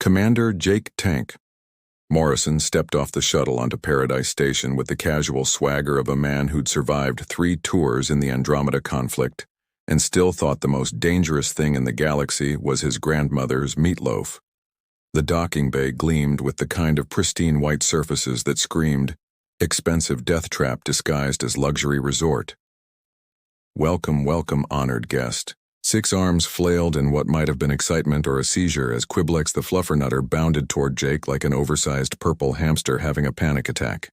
Commander Jake Tank. Morrison stepped off the shuttle onto Paradise Station with the casual swagger of a man who'd survived 3 tours in the Andromeda conflict and still thought the most dangerous thing in the galaxy was his grandmother's meatloaf. The docking bay gleamed with the kind of pristine white surfaces that screamed, expensive death trap disguised as luxury resort. Welcome, welcome, honored guest. 6 arms flailed in what might have been excitement or a seizure as Quiblex the Fluffernutter bounded toward Jake like an oversized purple hamster having a panic attack.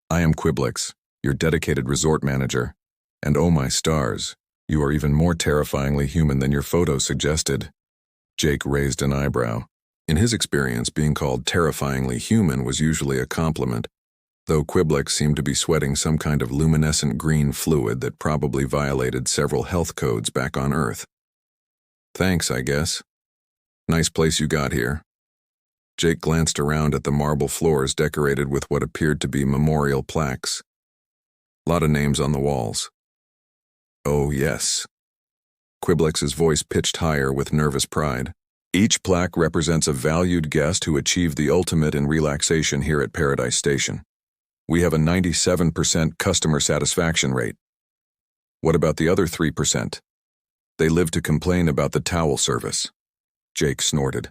I am Quiblex, your dedicated resort manager, and oh my stars, you are even more terrifyingly human than your photo suggested. Jake raised an eyebrow. In his experience, being called terrifyingly human was usually a compliment, though Quiblex seemed to be sweating some kind of luminescent green fluid that probably violated several health codes back on Earth. Thanks, I guess. Nice place you got here. Jake glanced around at the marble floors decorated with what appeared to be memorial plaques. Lot of names on the walls. Oh, yes. Quiblex's voice pitched higher with nervous pride. Each plaque represents a valued guest who achieved the ultimate in relaxation here at Paradise Station. We have a 97% customer satisfaction rate. What about the other 3%? They live to complain about the towel service. Jake snorted.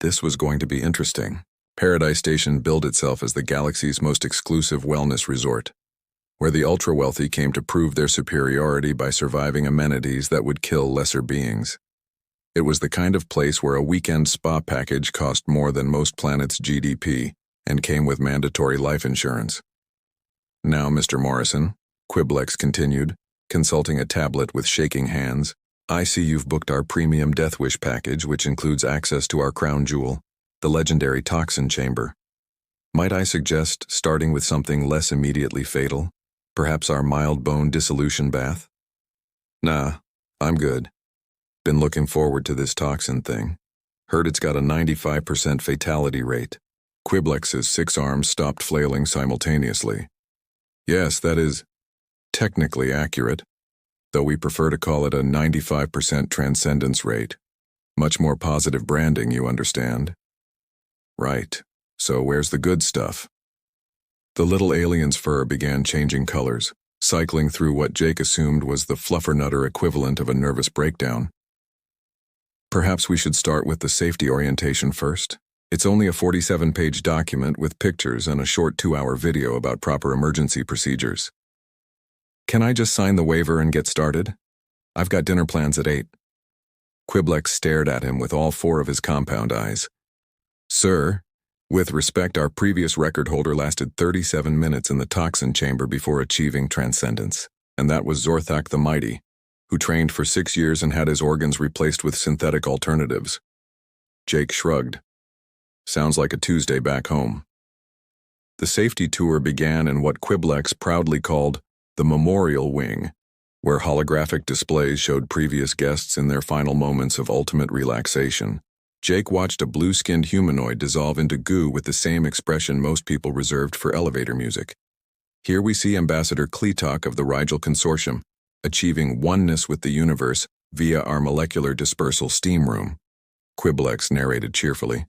This was going to be interesting. Paradise Station billed itself as the galaxy's most exclusive wellness resort, where the ultra-wealthy came to prove their superiority by surviving amenities that would kill lesser beings. It was the kind of place where a weekend spa package cost more than most planets' GDP and came with mandatory life insurance. Now, Mr. Morrison, Quiblex continued, consulting a tablet with shaking hands, I see you've booked our premium Death Wish package, which includes access to our crown jewel, the legendary Toxin Chamber. Might I suggest starting with something less immediately fatal? Perhaps our mild bone dissolution bath? Nah, I'm good. Been looking forward to this toxin thing. Heard it's got a 95% fatality rate. Quiblex's 6 arms stopped flailing simultaneously. Yes, that is technically accurate, though we prefer to call it a 95% transcendence rate. Much more positive branding, you understand. Right, so where's the good stuff? The little alien's fur began changing colors, cycling through what Jake assumed was the Fluffernutter equivalent of a nervous breakdown. Perhaps we should start with the safety orientation first. It's only a 47-page document with pictures and a short 2-hour video about proper emergency procedures. Can I just sign the waiver and get started? I've got dinner plans at 8. Quiblex stared at him with all 4 of his compound eyes. Sir, with respect, our previous record holder lasted 37 minutes in the Toxin Chamber before achieving transcendence, and that was Zorthak the Mighty, who trained for 6 years and had his organs replaced with synthetic alternatives. Jake shrugged. Sounds like a Tuesday back home. The safety tour began in what Quiblex proudly called the Memorial Wing, where holographic displays showed previous guests in their final moments of ultimate relaxation. Jake watched a blue-skinned humanoid dissolve into goo with the same expression most people reserved for elevator music. Here we see Ambassador Kleetok of the Rigel Consortium, achieving oneness with the universe via our molecular dispersal steam room. Quiblex narrated cheerfully.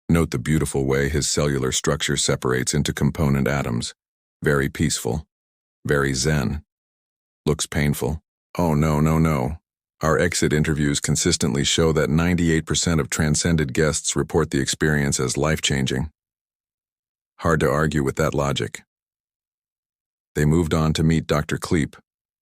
Note the beautiful way his cellular structure separates into component atoms. Very peaceful. Very zen. Looks painful. Oh no. Our exit interviews consistently show that 98% of transcended guests report the experience as life-changing. Hard to argue with that logic. They moved on to meet Dr. Kleep,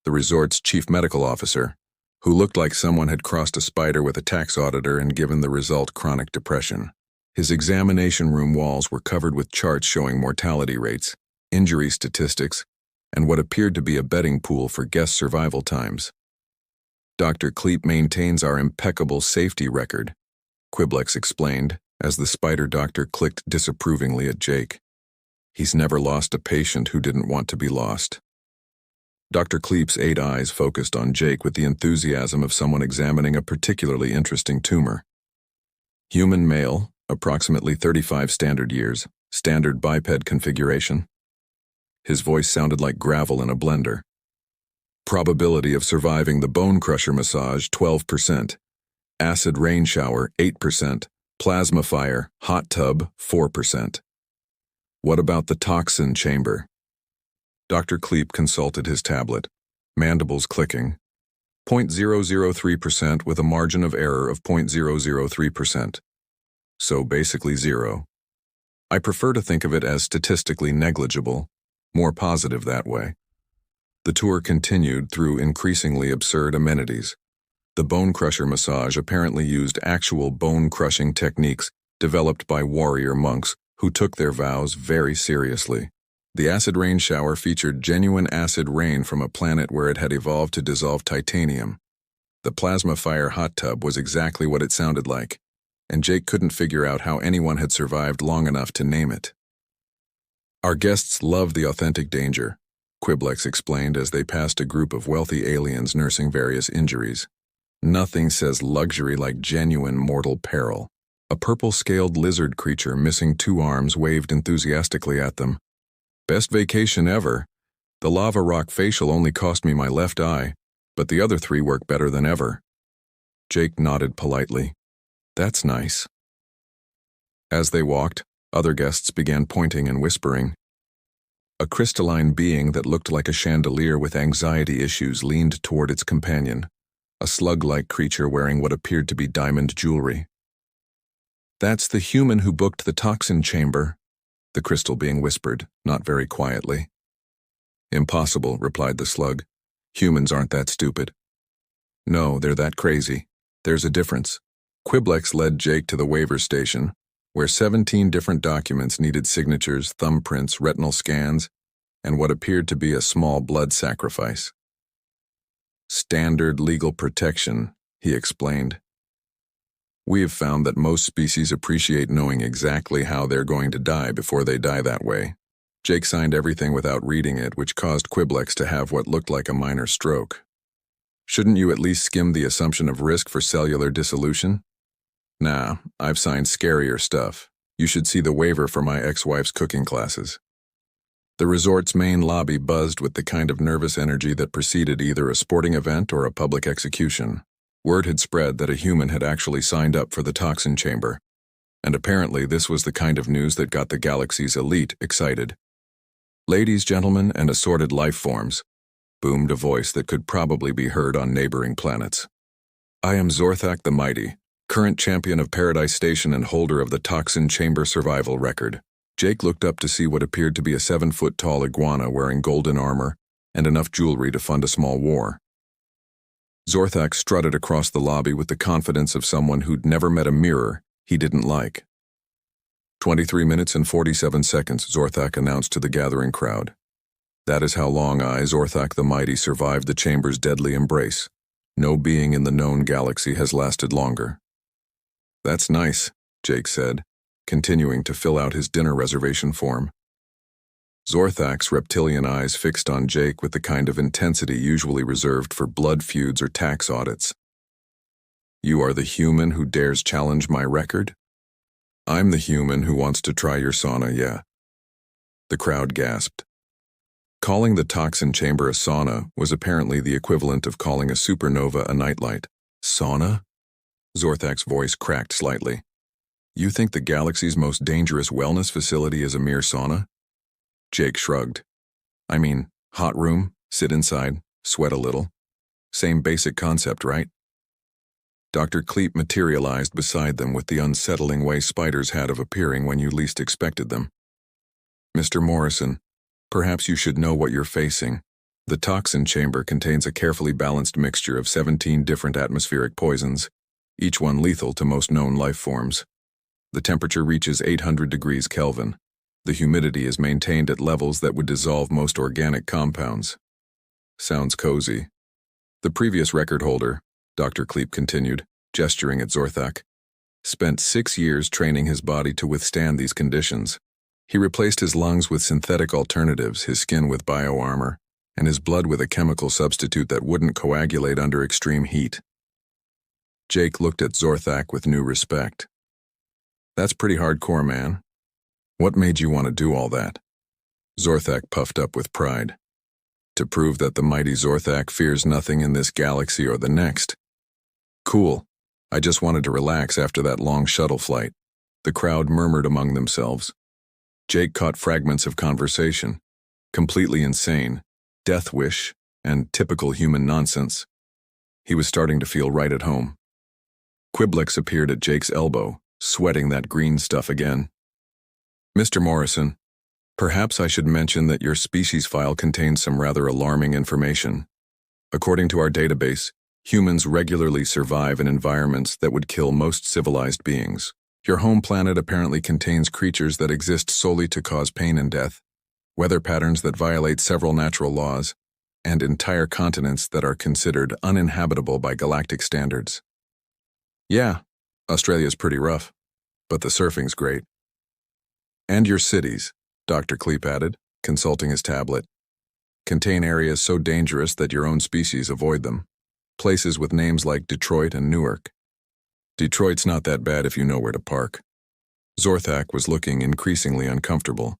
the resort's chief medical officer, who looked like someone had crossed a spider with a tax auditor and given the result chronic depression. His examination room walls were covered with charts showing mortality rates, injury statistics, and what appeared to be a betting pool for guest survival times. Dr. Kleep maintains our impeccable safety record, Quiblex explained, as the spider doctor clicked disapprovingly at Jake. He's never lost a patient who didn't want to be lost. Dr. Kleep's 8 eyes focused on Jake with the enthusiasm of someone examining a particularly interesting tumor. Human male, approximately 35 standard years, standard biped configuration. His voice sounded like gravel in a blender. Probability of surviving the bone crusher massage, 12%. Acid rain shower, 8%. Plasma fire, hot tub, 4%. What about the toxin chamber? Dr. Kleep consulted his tablet, mandibles clicking. 0.003% with a margin of error of 0.003%. So basically zero. I prefer to think of it as statistically negligible, more positive that way. The tour continued through increasingly absurd amenities. The bone crusher massage apparently used actual bone-crushing techniques developed by warrior monks who took their vows very seriously. The acid rain shower featured genuine acid rain from a planet where it had evolved to dissolve titanium. The plasma fire hot tub was exactly what it sounded like, and Jake couldn't figure out how anyone had survived long enough to name it. Our guests love the authentic danger, Quiblex explained as they passed a group of wealthy aliens nursing various injuries. Nothing says luxury like genuine mortal peril. A purple-scaled lizard creature missing 2 arms waved enthusiastically at them. Best vacation ever. The lava rock facial only cost me my left eye, but the other 3 work better than ever. Jake nodded politely. That's nice. As they walked, other guests began pointing and whispering. A crystalline being that looked like a chandelier with anxiety issues leaned toward its companion, a slug-like creature wearing what appeared to be diamond jewelry. That's the human who booked the toxin chamber, the crystal being whispered, not very quietly. Impossible, replied the slug. Humans aren't that stupid. No, they're that crazy. There's a difference. Quiblex led Jake to the waiver station, where 17 different documents needed signatures, thumbprints, retinal scans, and what appeared to be a small blood sacrifice. Standard legal protection, he explained. We have found that most species appreciate knowing exactly how they're going to die before they die that way. Jake signed everything without reading it, which caused Quiblex to have what looked like a minor stroke. Shouldn't you at least skim the assumption of risk for cellular dissolution? Nah, I've signed scarier stuff. You should see the waiver for my ex-wife's cooking classes. The resort's main lobby buzzed with the kind of nervous energy that preceded either a sporting event or a public execution. Word had spread that a human had actually signed up for the toxin chamber, and apparently this was the kind of news that got the galaxy's elite excited. Ladies, gentlemen, and assorted life forms, boomed a voice that could probably be heard on neighboring planets. I am Zorthak the Mighty, current champion of Paradise Station and holder of the Toxin Chamber survival record. Jake looked up to see what appeared to be a 7-foot-tall iguana wearing golden armor and enough jewelry to fund a small war. Zorthak strutted across the lobby with the confidence of someone who'd never met a mirror he didn't like. 23 minutes and 47 seconds, Zorthak announced to the gathering crowd. That is how long I, Zorthak the Mighty, survived the chamber's deadly embrace. No being in the known galaxy has lasted longer. That's nice, Jake said, continuing to fill out his dinner reservation form. Zorthak's reptilian eyes fixed on Jake with the kind of intensity usually reserved for blood feuds or tax audits. You are the human who dares challenge my record? I'm the human who wants to try your sauna, yeah. The crowd gasped. Calling the toxin chamber a sauna was apparently the equivalent of calling a supernova a nightlight. Sauna? Zorthak's voice cracked slightly. You think the galaxy's most dangerous wellness facility is a mere sauna? Jake shrugged. I mean, hot room, sit inside, sweat a little. Same basic concept, right? Dr. Kleep materialized beside them with the unsettling way spiders had of appearing when you least expected them. Mr. Morrison, perhaps you should know what you're facing. The toxin chamber contains a carefully balanced mixture of 17 different atmospheric poisons, each one lethal to most known life forms. The temperature reaches 800 degrees Kelvin. The humidity is maintained at levels that would dissolve most organic compounds. Sounds cozy. The previous record holder, Dr. Kleep continued, gesturing at Zorthak, spent 6 years training his body to withstand these conditions. He replaced his lungs with synthetic alternatives, his skin with bioarmor, and his blood with a chemical substitute that wouldn't coagulate under extreme heat. Jake looked at Zorthak with new respect. That's pretty hardcore, man. What made you want to do all that? Zorthak puffed up with pride. To prove that the mighty Zorthak fears nothing in this galaxy or the next. Cool. I just wanted to relax after that long shuttle flight. The crowd murmured among themselves. Jake caught fragments of conversation. Completely insane, death wish, and typical human nonsense. He was starting to feel right at home. Quiblex appeared at Jake's elbow, sweating that green stuff again. Mr. Morrison, perhaps I should mention that your species file contains some rather alarming information. According to our database, humans regularly survive in environments that would kill most civilized beings. Your home planet apparently contains creatures that exist solely to cause pain and death, weather patterns that violate several natural laws, and entire continents that are considered uninhabitable by galactic standards. Yeah, Australia's pretty rough, but the surfing's great. And your cities, Dr. Kleep added, consulting his tablet, contain areas so dangerous that your own species avoid them. Places with names like Detroit and Newark. Detroit's not that bad if you know where to park. Zorthak was looking increasingly uncomfortable.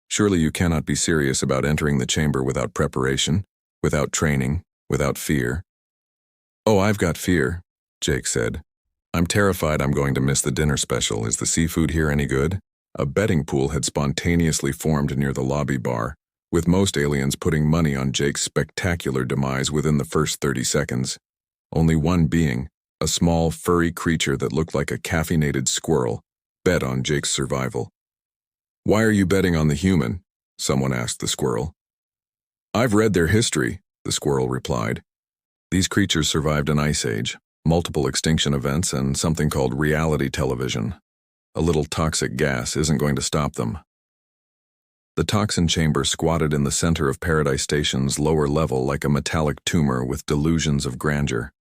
Surely you cannot be serious about entering the chamber without preparation, without training, without fear. Oh, I've got fear, Jake said. I'm terrified I'm going to miss the dinner special. Is the seafood here any good? A betting pool had spontaneously formed near the lobby bar, with most aliens putting money on Jake's spectacular demise within the first 30 seconds. Only one being, a small, furry creature that looked like a caffeinated squirrel, bet on Jake's survival. Why are you betting on the human? Someone asked the squirrel. I've read their history, the squirrel replied. These creatures survived an ice age, multiple extinction events, and something called reality television. A little toxic gas isn't going to stop them. The Toxin Chamber squatted in the center of Paradise Station's lower level like a metallic tumor with delusions of grandeur.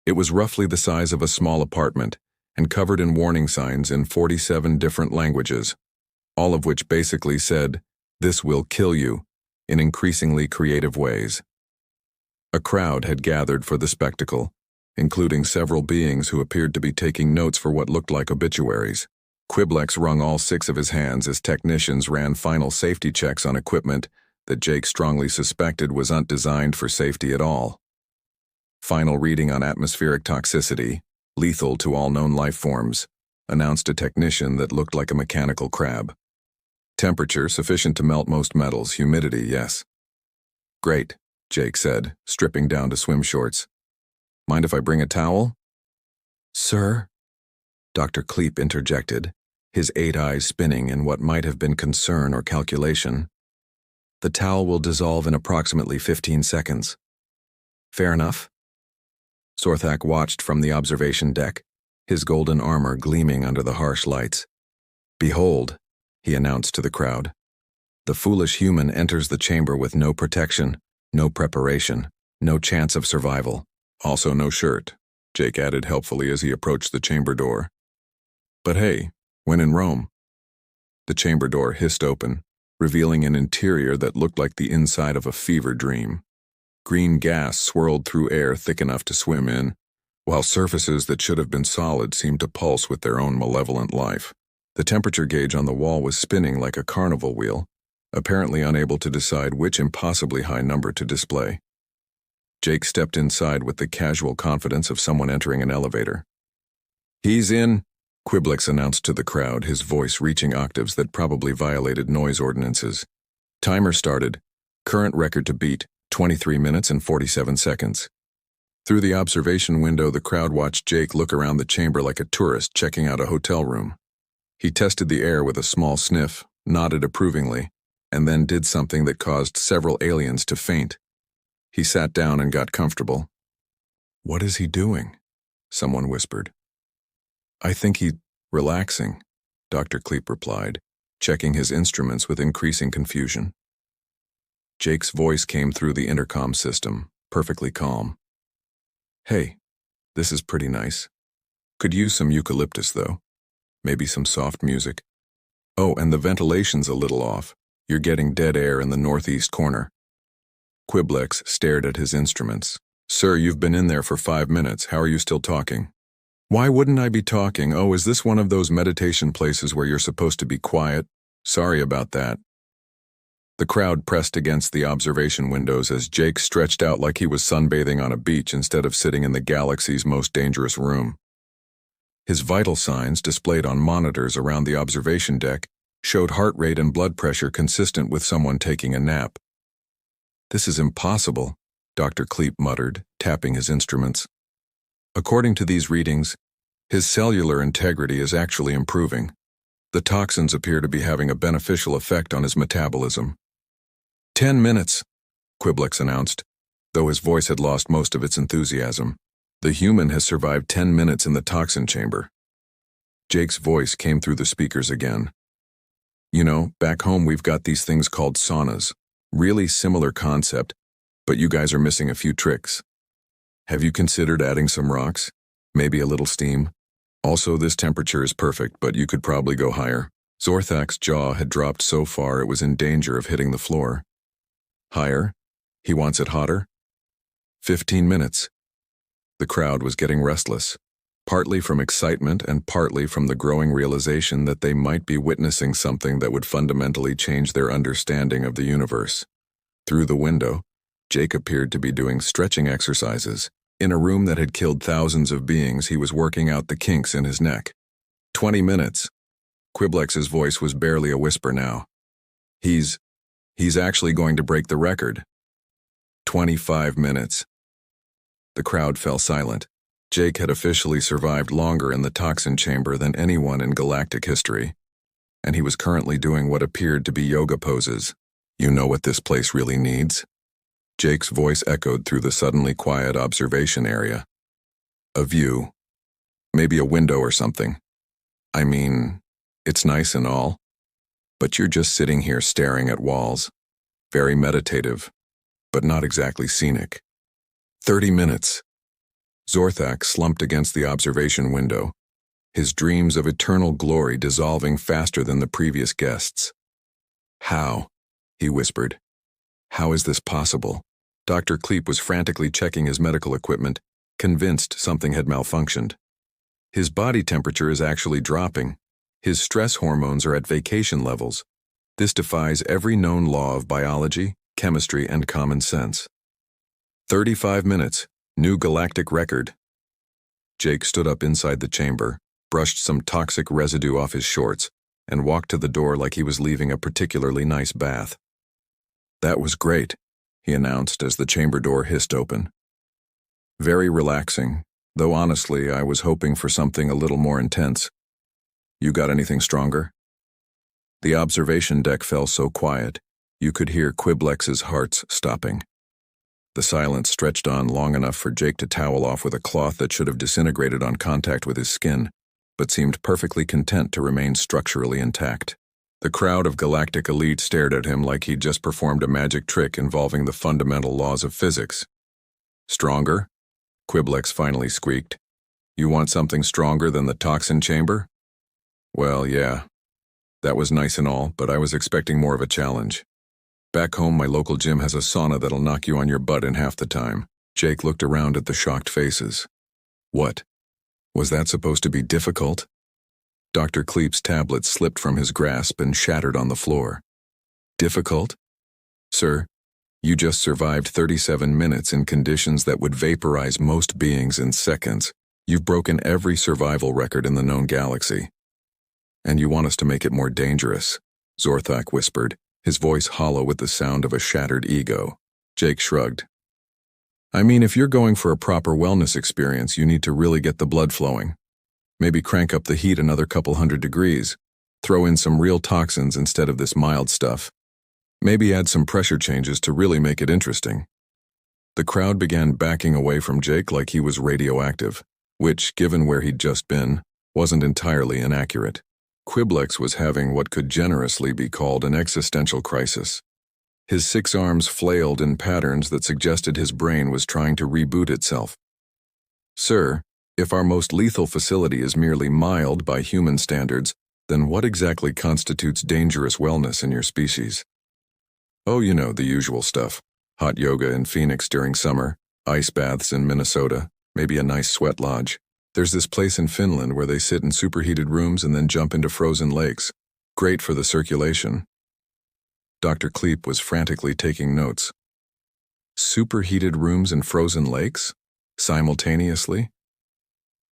It was roughly the size of a small apartment and covered in warning signs in 47 different languages, all of which basically said, "This will kill you," in increasingly creative ways. A crowd had gathered for the spectacle, including several beings who appeared to be taking notes for what looked like obituaries. Quiblex wrung all 6 of his hands as technicians ran final safety checks on equipment that Jake strongly suspected was not designed for safety at all. Final reading on atmospheric toxicity, lethal to all known life forms, announced a technician that looked like a mechanical crab. Temperature sufficient to melt most metals, humidity, yes. Great, Jake said, stripping down to swim shorts. Mind if I bring a towel? Sir? Dr. Kleep interjected, his 8 eyes spinning in what might have been concern or calculation. The towel will dissolve in approximately 15 seconds. Fair enough? Zorthak watched from the observation deck, his golden armor gleaming under the harsh lights. Behold, he announced to the crowd. The foolish human enters the chamber with no protection, no preparation, no chance of survival. Also no shirt, Jake added helpfully as he approached the chamber door. But hey, when in Rome? The chamber door hissed open, revealing an interior that looked like the inside of a fever dream. Green gas swirled through air thick enough to swim in, while surfaces that should have been solid seemed to pulse with their own malevolent life. The temperature gauge on the wall was spinning like a carnival wheel, apparently unable to decide which impossibly high number to display. Jake stepped inside with the casual confidence of someone entering an elevator. He's in, Quiblex announced to the crowd, his voice reaching octaves that probably violated noise ordinances. Timer started. Current record to beat, 23 minutes and 47 seconds. Through the observation window, the crowd watched Jake look around the chamber like a tourist checking out a hotel room. He tested the air with a small sniff, nodded approvingly, and then did something that caused several aliens to faint. He sat down and got comfortable. What is he doing? Someone whispered. I think he's relaxing, Dr. Kleep replied, checking his instruments with increasing confusion. Jake's voice came through the intercom system, perfectly calm. Hey, this is pretty nice. Could use some eucalyptus, though. Maybe some soft music. Oh, and the ventilation's a little off. You're getting dead air in the northeast corner. Quiblex stared at his instruments. Sir, you've been in there for 5 minutes. How are you still talking? Why wouldn't I be talking? Oh, is this one of those meditation places where you're supposed to be quiet? Sorry about that. The crowd pressed against the observation windows as Jake stretched out like he was sunbathing on a beach instead of sitting in the galaxy's most dangerous room. His vital signs, displayed on monitors around the observation deck, showed heart rate and blood pressure consistent with someone taking a nap. "This is impossible," Dr. Kleep muttered, tapping his instruments. According to these readings, his cellular integrity is actually improving. The toxins appear to be having a beneficial effect on his metabolism. 10 minutes, Quiblex announced, though his voice had lost most of its enthusiasm. The human has survived 10 minutes in the toxin chamber. Jake's voice came through the speakers again. "You know, back home we've got these things called saunas. Really similar concept, but you guys are missing a few tricks. Have you considered adding some rocks? Maybe a little steam? Also, this temperature is perfect, but you could probably go higher." Zorthak's jaw had dropped so far it was in danger of hitting the floor. "Higher? He wants it hotter?" 15 minutes. The crowd was getting restless, partly from excitement and partly from the growing realization that they might be witnessing something that would fundamentally change their understanding of the universe. Through the window, Jake appeared to be doing stretching exercises. In a room that had killed thousands of beings, he was working out the kinks in his neck. 20 minutes. Quiblex's voice was barely a whisper now. He's actually going to break the record. 25 minutes. The crowd fell silent. Jake had officially survived longer in the toxin chamber than anyone in galactic history, and he was currently doing what appeared to be yoga poses. "You know what this place really needs?" Jake's voice echoed through the suddenly quiet observation area. "A view. Maybe a window or something. I mean, it's nice and all, but you're just sitting here staring at walls. Very meditative, but not exactly scenic." 30 minutes. Zorthak slumped against the observation window, his dreams of eternal glory dissolving faster than the previous guests. "How?" he whispered. "How is this possible?" Dr. Kleep was frantically checking his medical equipment, convinced something had malfunctioned. "His body temperature is actually dropping. His stress hormones are at vacation levels. This defies every known law of biology, chemistry, and common sense." 35 minutes. New galactic record. Jake stood up inside the chamber, brushed some toxic residue off his shorts, and walked to the door like he was leaving a particularly nice bath. "That was great," he announced as the chamber door hissed open. "Very relaxing, though honestly I was hoping for something a little more intense. You got anything stronger?" The observation deck fell so quiet, you could hear Quiblex's hearts stopping. The silence stretched on long enough for Jake to towel off with a cloth that should have disintegrated on contact with his skin, but seemed perfectly content to remain structurally intact. The crowd of galactic elite stared at him like he'd just performed a magic trick involving the fundamental laws of physics. "Stronger?" Quiblex finally squeaked. "You want something stronger than the toxin chamber?" "Well, yeah. That was nice and all, but I was expecting more of a challenge. Back home, my local gym has a sauna that'll knock you on your butt in half the time." Jake looked around at the shocked faces. "What? Was that supposed to be difficult?" Dr. Kleep's tablet slipped from his grasp and shattered on the floor. "Difficult? Sir, you just survived 37 minutes in conditions that would vaporize most beings in seconds. You've broken every survival record in the known galaxy. And you want us to make it more dangerous," Zorthak whispered, his voice hollow with the sound of a shattered ego. Jake shrugged. "I mean, if you're going for a proper wellness experience, you need to really get the blood flowing. Maybe crank up the heat another couple 100 degrees. Throw in some real toxins instead of this mild stuff. Maybe add some pressure changes to really make it interesting." The crowd began backing away from Jake like he was radioactive, which, given where he'd just been, wasn't entirely inaccurate. Quiblex was having what could generously be called an existential crisis. His 6 arms flailed in patterns that suggested his brain was trying to reboot itself. "Sir, if our most lethal facility is merely mild by human standards, then what exactly constitutes dangerous wellness in your species?" "Oh, you know, the usual stuff. Hot yoga in Phoenix during summer, ice baths in Minnesota, maybe a nice sweat lodge. There's this place in Finland where they sit in superheated rooms and then jump into frozen lakes. Great for the circulation." Dr. Kleep was frantically taking notes. Superheated rooms and frozen lakes? Simultaneously?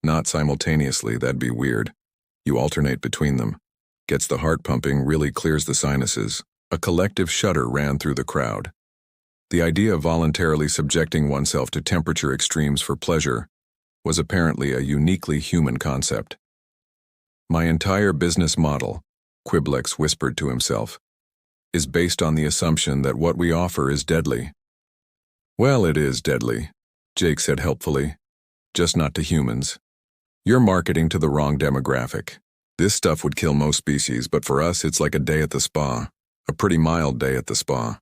Not simultaneously, that'd be weird. You alternate between them. Gets the heart pumping, really clears the sinuses. A collective shudder ran through the crowd. The idea of voluntarily subjecting oneself to temperature extremes for pleasure was apparently a uniquely human concept. My entire business model, Quiblex whispered to himself, is based on the assumption that what we offer is deadly. Well, it is deadly, Jake said helpfully, just not to humans. You're marketing to the wrong demographic. This stuff would kill most species, but for us it's like a day at the spa, a pretty mild day at the spa.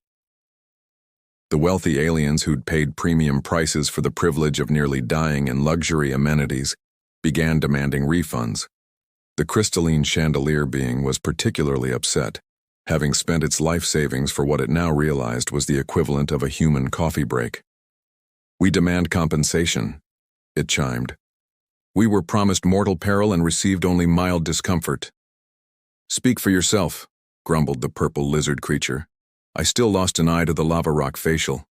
The wealthy aliens who'd paid premium prices for the privilege of nearly dying in luxury amenities began demanding refunds. The crystalline chandelier being was particularly upset, having spent its life savings for what it now realized was the equivalent of a human coffee break. We demand compensation, it chimed. We were promised mortal peril and received only mild discomfort. Speak for yourself, grumbled the purple lizard creature. I still lost an eye to the lava rock facial.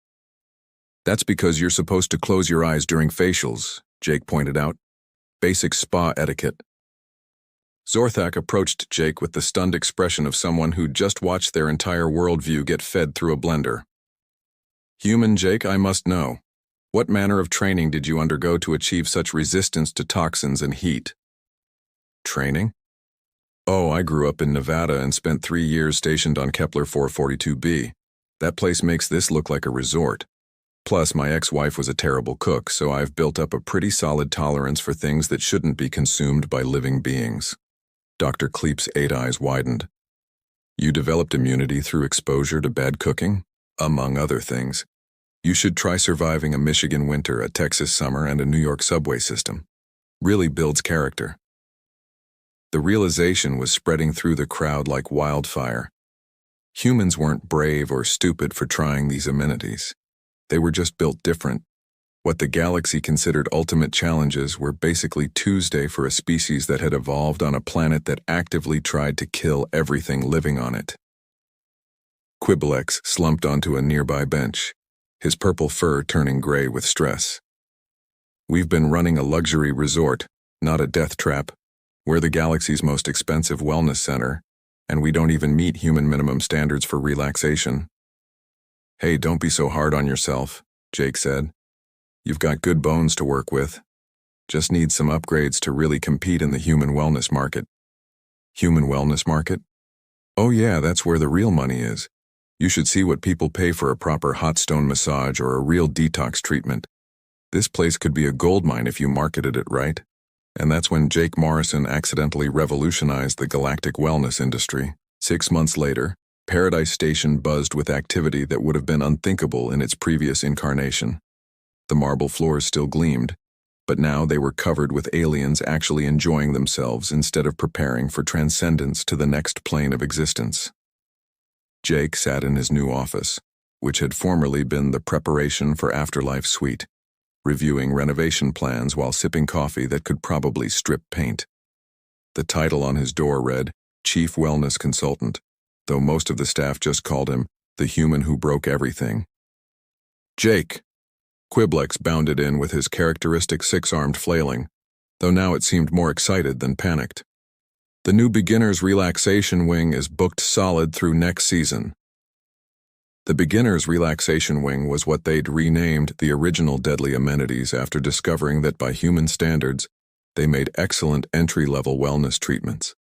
That's because you're supposed to close your eyes during facials, Jake pointed out. Basic spa etiquette. Zorthak approached Jake with the stunned expression of someone who'd just watched their entire worldview get fed through a blender. Human Jake, I must know. What manner of training did you undergo to achieve such resistance to toxins and heat? Training? Oh, I grew up in Nevada and spent 3 years stationed on Kepler 442b. That place makes this look like a resort. Plus, my ex-wife was a terrible cook, so I've built up a pretty solid tolerance for things that shouldn't be consumed by living beings. Dr. Kleep's 8 eyes widened. You developed immunity through exposure to bad cooking? Among other things. You should try surviving a Michigan winter, a Texas summer, and a New York subway system. Really builds character. The realization was spreading through the crowd like wildfire. Humans weren't brave or stupid for trying these amenities. They were just built different. What the galaxy considered ultimate challenges were basically Tuesday for a species that had evolved on a planet that actively tried to kill everything living on it. Quiblex slumped onto a nearby bench, his purple fur turning gray with stress. We've been running a luxury resort, not a death trap. We're the galaxy's most expensive wellness center, and we don't even meet human minimum standards for relaxation. Hey, don't be so hard on yourself, Jake said. You've got good bones to work with. Just need some upgrades to really compete in the human wellness market. Human wellness market? Oh yeah, that's where the real money is. You should see what people pay for a proper hot stone massage or a real detox treatment. This place could be a goldmine if you marketed it right. And that's when Jake Morrison accidentally revolutionized the galactic wellness industry. 6 months later, Paradise Station buzzed with activity that would have been unthinkable in its previous incarnation. The marble floors still gleamed, but now they were covered with aliens actually enjoying themselves instead of preparing for transcendence to the next plane of existence. Jake sat in his new office, which had formerly been the Preparation for Afterlife suite, reviewing renovation plans while sipping coffee that could probably strip paint. The title on his door read, Chief Wellness Consultant, though most of the staff just called him the human who broke everything. Jake! Quiblex bounded in with his characteristic 6-armed flailing, though now it seemed more excited than panicked. The new beginner's relaxation wing is booked solid through next season. The beginner's relaxation wing was what they'd renamed the original deadly amenities after discovering that by human standards, they made excellent entry-level wellness treatments.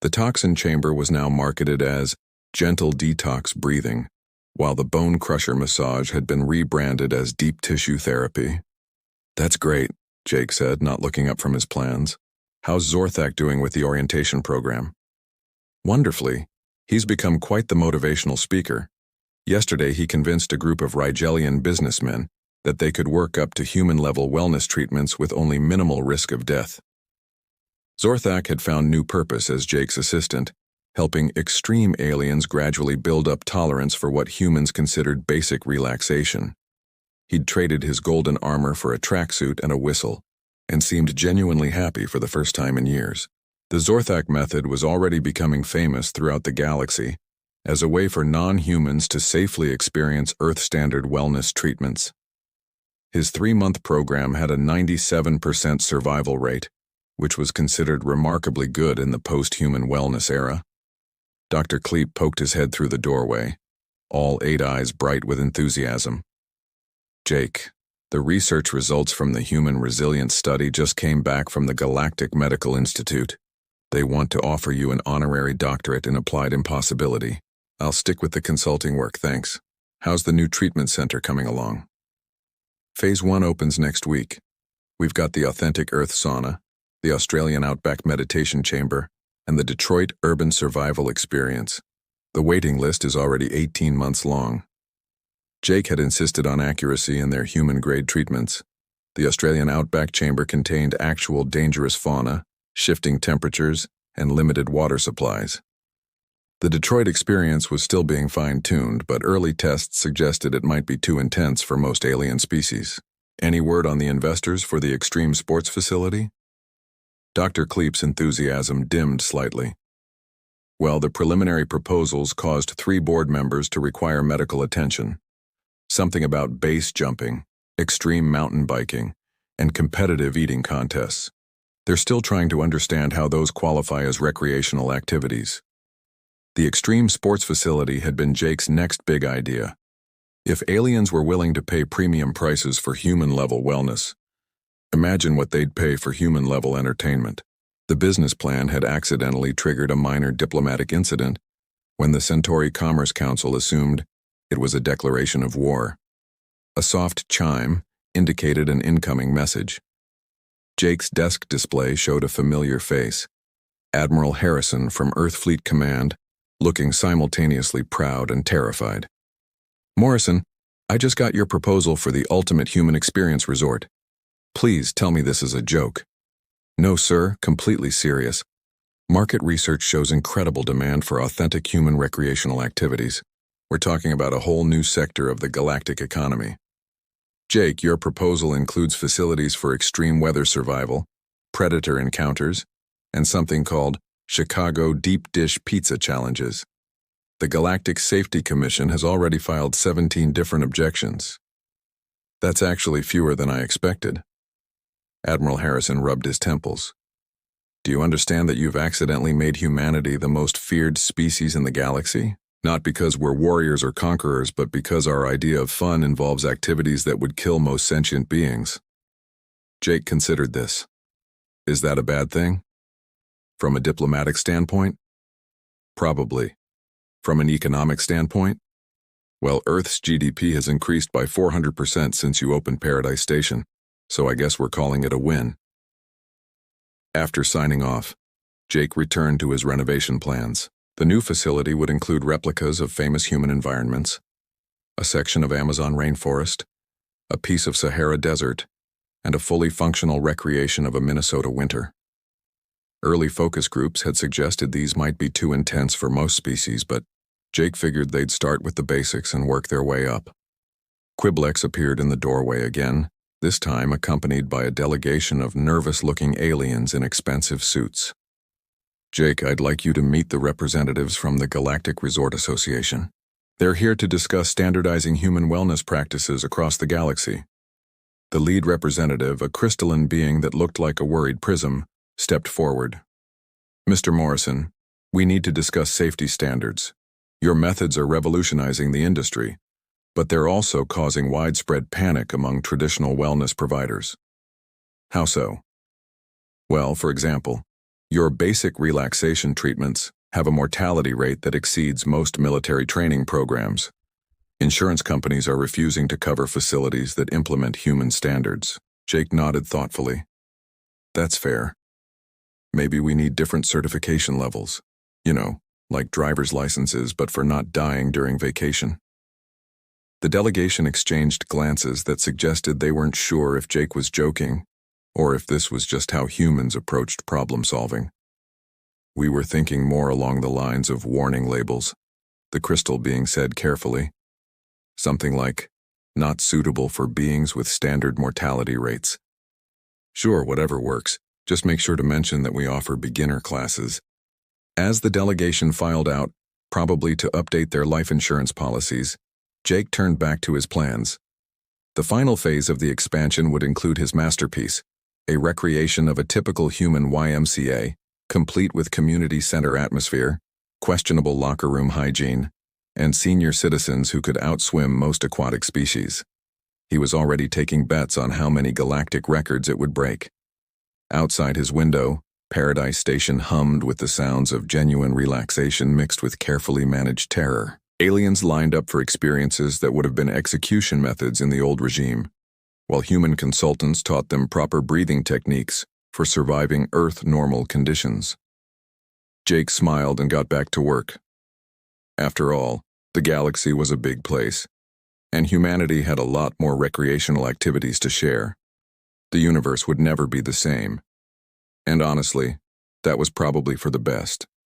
The Toxin Chamber was now marketed as gentle detox breathing, while the bone crusher massage had been rebranded as deep tissue therapy. That's great, Jake said, not looking up from his plans. How's Zorthak doing with the orientation program? Wonderfully. He's become quite the motivational speaker. Yesterday he convinced a group of Rigelian businessmen that they could work up to human-level wellness treatments with only minimal risk of death. Zorthak had found new purpose as Jake's assistant, helping extreme aliens gradually build up tolerance for what humans considered basic relaxation. He'd traded his golden armor for a tracksuit and a whistle, and seemed genuinely happy for the first time in years. The Zorthak method was already becoming famous throughout the galaxy, as a way for non-humans to safely experience Earth-standard wellness treatments. His 3-month program had a 97% survival rate, which was considered remarkably good in the post-human wellness era. Dr. Kleep poked his head through the doorway, all 8 eyes bright with enthusiasm. "Jake, the research results from the Human Resilience Study just came back from the Galactic Medical Institute. They want to offer you an honorary doctorate in applied impossibility. I'll stick with the consulting work, thanks. How's the new treatment center coming along?" Phase 1 opens next week. We've got the Authentic Earth Sauna, the Australian Outback Meditation Chamber, and the Detroit Urban Survival Experience. The waiting list is already 18 months long. Jake had insisted on accuracy in their human-grade treatments. The Australian Outback Chamber contained actual dangerous fauna, shifting temperatures, and limited water supplies. The Detroit experience was still being fine-tuned, but early tests suggested it might be too intense for most alien species. Any word on the investors for the extreme sports facility? Dr. Kleep's enthusiasm dimmed slightly. Well, the preliminary proposals caused 3 board members to require medical attention. Something about base jumping, extreme mountain biking, and competitive eating contests. They're still trying to understand how those qualify as recreational activities. The extreme sports facility had been Jake's next big idea. If aliens were willing to pay premium prices for human-level wellness, imagine what they'd pay for human-level entertainment. The business plan had accidentally triggered a minor diplomatic incident when the Centauri Commerce Council assumed it was a declaration of war. A soft chime indicated an incoming message. Jake's desk display showed a familiar face, Admiral Harrison from Earth Fleet Command, looking simultaneously proud and terrified. "Morrison, I just got your proposal for the Ultimate Human Experience Resort. Please tell me this is a joke." "No, sir, completely serious. Market research shows incredible demand for authentic human recreational activities. We're talking about a whole new sector of the galactic economy. Jake, your proposal includes facilities for extreme weather survival, predator encounters, and something called Chicago Deep Dish Pizza Challenges. The Galactic Safety Commission has already filed 17 different objections. That's actually fewer than I expected." Admiral Harrison rubbed his temples. "Do you understand that you've accidentally made humanity the most feared species in the galaxy? Not because we're warriors or conquerors, but because our idea of fun involves activities that would kill most sentient beings." Jake considered this. Is that a bad thing? From a diplomatic standpoint? Probably. From an economic standpoint? Well, Earth's GDP has increased by 400% since you opened Paradise Station, so I guess we're calling it a win. After signing off, Jake returned to his renovation plans. The new facility would include replicas of famous human environments, a section of Amazon rainforest, a piece of Sahara desert, and a fully functional recreation of a Minnesota winter. Early focus groups had suggested these might be too intense for most species, but Jake figured they'd start with the basics and work their way up. Quiblex appeared in the doorway again, this time accompanied by a delegation of nervous-looking aliens in expensive suits. "Jake, I'd like you to meet the representatives from the Galactic Resort Association. They're here to discuss standardizing human wellness practices across the galaxy." The lead representative, a crystalline being that looked like a worried prism, stepped forward. "Mr. Morrison, we need to discuss safety standards. Your methods are revolutionizing the industry, but they're also causing widespread panic among traditional wellness providers." "How so?" "Well, for example, your basic relaxation treatments have a mortality rate that exceeds most military training programs. Insurance companies are refusing to cover facilities that implement human standards." Jake nodded thoughtfully. "That's fair. Maybe we need different certification levels. You know, like driver's licenses, but for not dying during vacation." The delegation exchanged glances that suggested they weren't sure if Jake was joking, or if this was just how humans approached problem-solving. "We were thinking more along the lines of warning labels," the crystal being said carefully. "Something like, not suitable for beings with standard mortality rates." "Sure, whatever works. Just make sure to mention that we offer beginner classes." As the delegation filed out, probably to update their life insurance policies, Jake turned back to his plans. The final phase of the expansion would include his masterpiece, a recreation of a typical human YMCA, complete with community center atmosphere, questionable locker room hygiene, and senior citizens who could outswim most aquatic species. He was already taking bets on how many galactic records it would break. Outside his window, Paradise Station hummed with the sounds of genuine relaxation mixed with carefully managed terror. Aliens lined up for experiences that would have been execution methods in the old regime, while human consultants taught them proper breathing techniques for surviving Earth-normal conditions. Jake smiled and got back to work. After all, the galaxy was a big place, and humanity had a lot more recreational activities to share. The universe would never be the same. And honestly, that was probably for the best.